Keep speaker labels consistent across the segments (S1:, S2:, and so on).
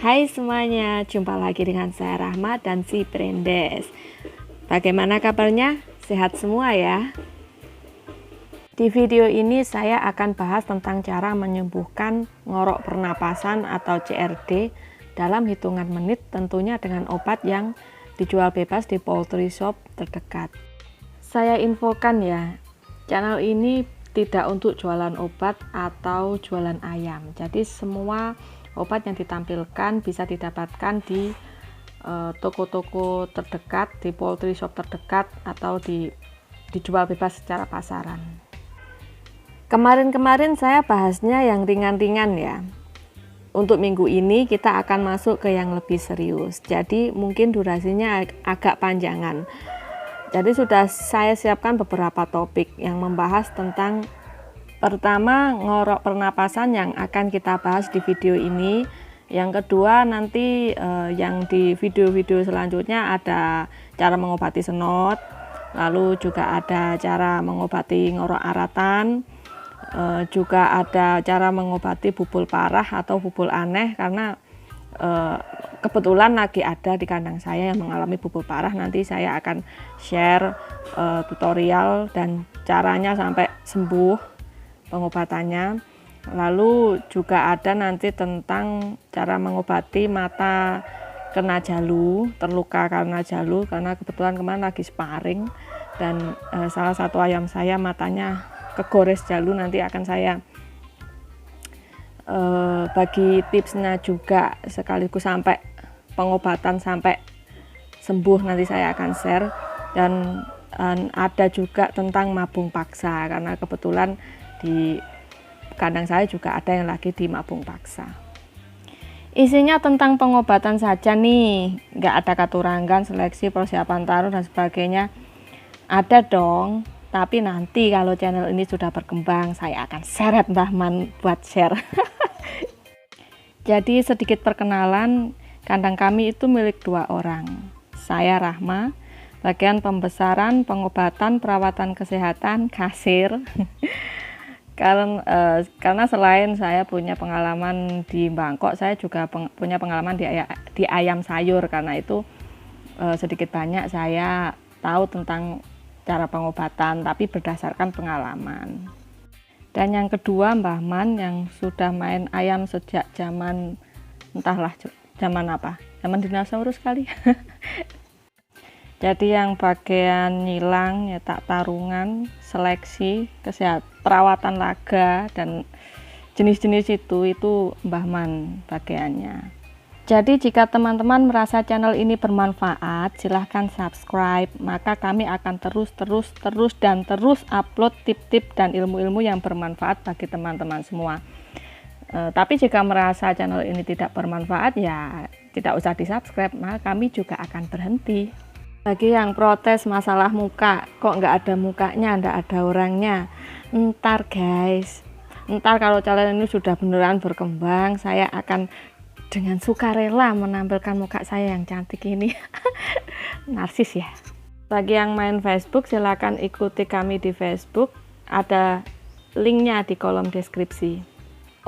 S1: Hai semuanya, jumpa lagi dengan saya Rahma dan si Prendes. Bagaimana kabarnya? Sehat semua ya? Di video ini saya akan bahas tentang cara menyembuhkan ngorok pernapasan atau CRD dalam hitungan menit, tentunya dengan obat yang dijual bebas di poultry shop terdekat. Saya infokan ya, channel ini tidak untuk jualan obat atau jualan ayam. Jadi semua obat yang ditampilkan bisa didapatkan di toko-toko terdekat, di poultry shop terdekat, atau dijual bebas secara pasaran. Kemarin saya bahasnya yang ringan-ringan ya. Untuk minggu ini kita akan masuk ke yang lebih serius. Jadi mungkin durasinya agak panjangan. Jadi sudah saya siapkan beberapa topik yang membahas tentang pertama, ngorok pernapasan yang akan kita bahas di video ini. Yang kedua, nanti yang di video-video selanjutnya ada cara mengobati senot, lalu juga ada cara mengobati ngorok aratan, juga ada cara mengobati bubul parah atau bubul aneh, karena kebetulan lagi ada di kandang saya yang mengalami bubul parah. Nanti saya akan share tutorial dan caranya sampai sembuh pengobatannya. Lalu juga ada nanti tentang cara mengobati mata kena jalu, terluka karena jalu, karena kebetulan kemarin lagi sparring dan salah satu ayam saya matanya kegores jalu. Nanti akan saya bagi tipsnya juga, sekaligus sampai pengobatan sampai sembuh nanti saya akan share. Dan ada juga tentang mabung paksa, karena kebetulan di kandang saya juga ada yang lagi di mabung paksa. Isinya tentang pengobatan saja nih, nggak ada katurangan, seleksi, persiapan taruh dan sebagainya. Ada dong, tapi nanti kalau channel ini sudah berkembang saya akan seret Mbah Man buat share. Jadi sedikit perkenalan, kandang kami itu milik 2 orang. Saya Rahma, bagian pembesaran, pengobatan, perawatan kesehatan, kasir. Karena selain saya punya pengalaman di Bangkok, saya juga punya pengalaman di ayam sayur. Karena itu sedikit banyak saya tahu tentang cara pengobatan, tapi berdasarkan pengalaman. Dan yang kedua, Mbah Man yang sudah main ayam sejak zaman, entahlah zaman apa, zaman dinosaurus kali. Jadi yang bagian nyilang, nyetak tarungan, seleksi, kesehatan, perawatan laga, dan jenis-jenis itu Mbah Man bagiannya. Jadi jika teman-teman merasa channel ini bermanfaat, silahkan subscribe, maka kami akan terus upload tip-tip dan ilmu-ilmu yang bermanfaat bagi teman-teman semua. Tapi jika merasa channel ini tidak bermanfaat, ya tidak usah di subscribe, maka kami juga akan berhenti. Bagi yang protes masalah muka, kok nggak ada mukanya, nggak ada orangnya, ntar guys, kalau channel ini sudah beneran berkembang, saya akan dengan sukarela menampilkan muka saya yang cantik ini. Narsis ya. Bagi yang main Facebook, silakan ikuti kami di Facebook, ada linknya di kolom deskripsi.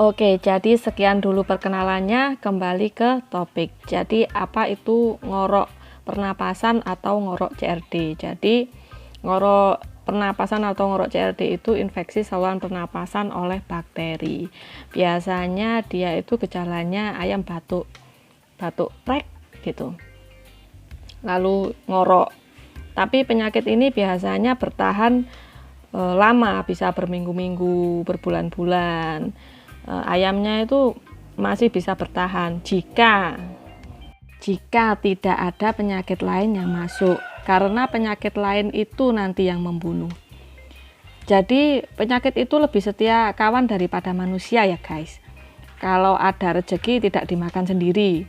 S1: Oke, jadi sekian dulu perkenalannya, kembali ke topik. Jadi apa itu ngorok pernapasan atau ngorok CRD? Jadi ngorok pernapasan atau ngorok CRD itu infeksi saluran pernapasan oleh bakteri. Biasanya dia itu gejalanya ayam batuk prek gitu, lalu ngorok. Tapi penyakit ini biasanya bertahan lama, bisa berminggu-minggu, berbulan-bulan. Ayamnya itu masih bisa bertahan jika tidak ada penyakit lain yang masuk, karena penyakit lain itu nanti yang membunuh. Jadi penyakit itu lebih setia kawan daripada manusia ya guys. Kalau ada rezeki tidak dimakan sendiri.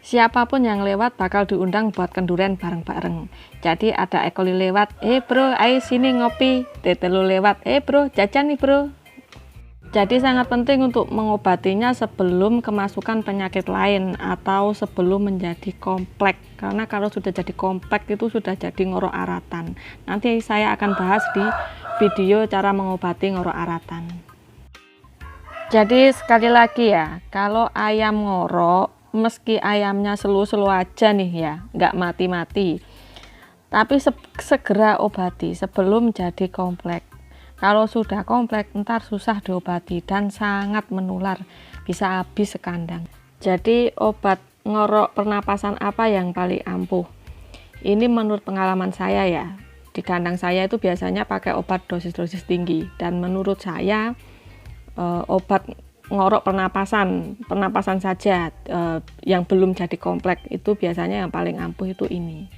S1: Siapapun yang lewat bakal diundang buat kenduren bareng-bareng. Jadi ada E. coli lewat, bro ayo sini ngopi. Tetelu lewat, bro jajan nih bro. Jadi sangat penting untuk mengobatinya sebelum kemasukan penyakit lain atau sebelum menjadi kompleks. Karena kalau sudah jadi kompleks itu sudah jadi ngorok aratan. Nanti saya akan bahas di video cara mengobati ngorok aratan. Jadi sekali lagi ya, kalau ayam ngorok meski ayamnya slow-slow aja nih ya, nggak mati-mati, tapi segera obati sebelum jadi kompleks. Kalau sudah kompleks ntar susah diobati dan sangat menular, bisa habis sekandang. Jadi obat ngorok pernapasan apa yang paling ampuh? Ini menurut pengalaman saya ya, di kandang saya itu biasanya pakai obat dosis-dosis tinggi, dan menurut saya obat ngorok pernapasan saja yang belum jadi kompleks itu biasanya yang paling ampuh itu ini.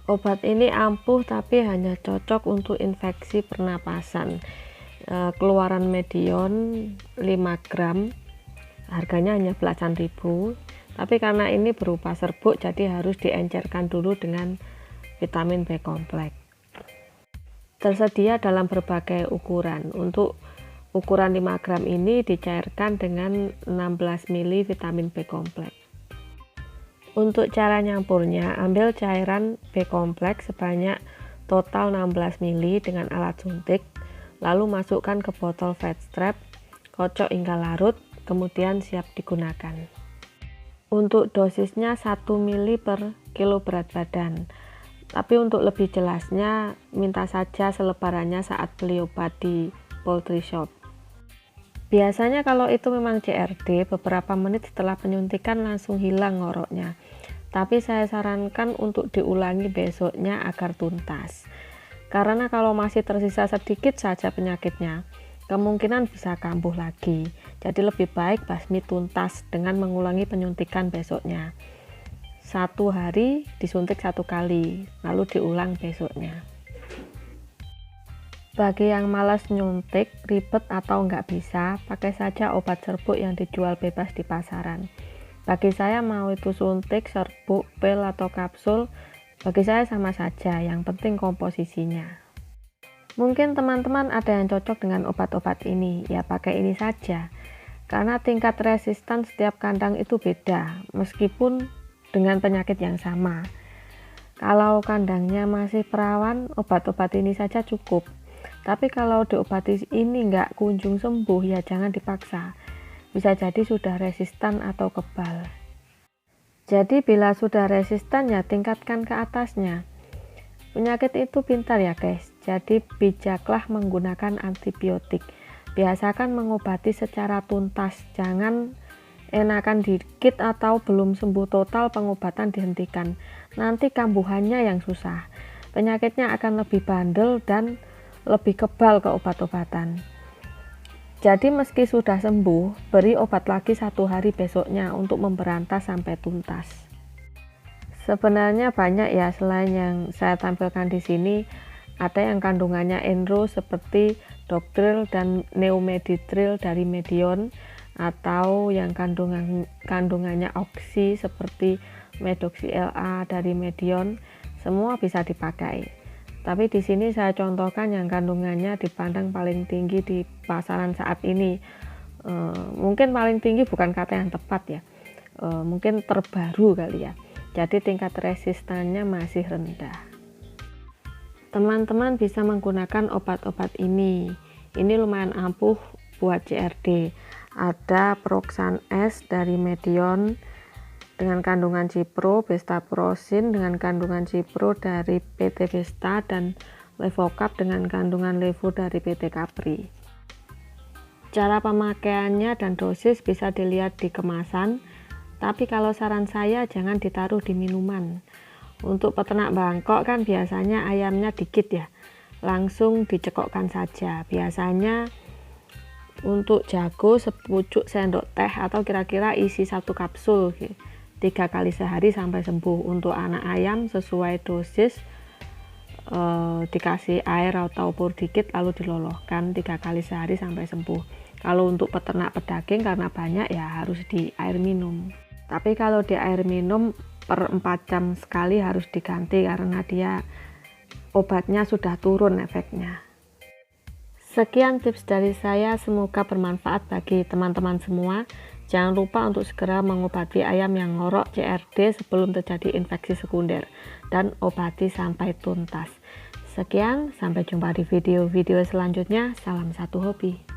S1: Obat ini ampuh tapi hanya cocok untuk infeksi pernapasan. Keluaran Medion 5 gram, harganya hanya belasan ribu, tapi karena ini berupa serbuk jadi harus diencerkan dulu dengan vitamin B kompleks. Tersedia dalam berbagai ukuran. Untuk ukuran 5 gram ini dicairkan dengan 16 ml vitamin B kompleks. Untuk cara nyampurnya, ambil cairan B kompleks sebanyak total 16 ml dengan alat suntik, lalu masukkan ke botol fat strap, kocok hingga larut, kemudian siap digunakan. Untuk dosisnya 1 ml per kilo berat badan. Tapi untuk lebih jelasnya, minta saja selebarannya saat beli obat di poultry shop. Biasanya kalau itu memang CRD, beberapa menit setelah penyuntikan langsung hilang ngoroknya. Tapi saya sarankan untuk diulangi besoknya agar tuntas. Karena kalau masih tersisa sedikit saja penyakitnya, kemungkinan bisa kambuh lagi. Jadi lebih baik basmi tuntas dengan mengulangi penyuntikan besoknya. 1 hari disuntik 1 kali, lalu diulang besoknya. Bagi yang malas nyuntik, ribet atau nggak bisa, pakai saja obat serbuk yang dijual bebas di pasaran. Bagi saya mau itu suntik, serbuk, pil atau kapsul, bagi saya sama saja, yang penting komposisinya. Mungkin teman-teman ada yang cocok dengan obat-obat ini, ya pakai ini saja. Karena tingkat resisten setiap kandang itu beda, meskipun dengan penyakit yang sama. Kalau kandangnya masih perawan, obat-obat ini saja cukup. Tapi kalau diobati ini nggak kunjung sembuh, ya jangan dipaksa. Bisa jadi sudah resisten atau kebal. Jadi bila sudah resisten ya tingkatkan ke atasnya. Penyakit itu pintar ya guys, jadi bijaklah menggunakan antibiotik. Biasakan mengobati secara tuntas, jangan enakan dikit atau belum sembuh total pengobatan dihentikan. Nanti kambuhannya yang susah. Penyakitnya akan lebih bandel dan lebih kebal ke obat-obatan. Jadi meski sudah sembuh, beri obat lagi 1 hari besoknya untuk memberantas sampai tuntas. Sebenarnya banyak ya selain yang saya tampilkan di sini, ada yang kandungannya enro seperti Doctril dan Neomeditril dari Medion, atau yang kandungannya oksi seperti Medoxy LA dari Medion, semua bisa dipakai. Tapi di sini saya contohkan yang kandungannya dipandang paling tinggi di pasaran saat ini. Mungkin paling tinggi bukan kata yang tepat ya, mungkin terbaru kali ya. Jadi tingkat resistannya masih rendah. Teman-teman bisa menggunakan obat-obat ini. Ini lumayan ampuh buat CRD. Ada Proxan S dari Medion dengan kandungan cipro, Bestaprosin dengan kandungan cipro dari PT Besta, dan Levocap dengan kandungan levo dari PT Capri. Cara pemakaiannya dan dosis bisa dilihat di kemasan, tapi kalau saran saya jangan ditaruh di minuman. Untuk peternak Bangkok kan biasanya ayamnya dikit ya, langsung dicekokkan saja. Biasanya untuk jago sepucuk sendok teh atau kira-kira isi 1 kapsul gitu. 3 kali sehari sampai sembuh. Untuk anak ayam sesuai dosis, dikasih air atau pur dikit lalu diloloskan 3 kali sehari sampai sembuh. Kalau untuk peternak pedaging karena banyak ya harus di air minum. Tapi kalau di air minum per 4 jam sekali harus diganti karena dia obatnya sudah turun efeknya. Sekian tips dari saya, semoga bermanfaat bagi teman-teman semua. Jangan lupa untuk segera mengobati ayam yang ngorok CRD sebelum terjadi infeksi sekunder, dan obati sampai tuntas. Sekian, sampai jumpa di video-video selanjutnya. Salam satu hobi.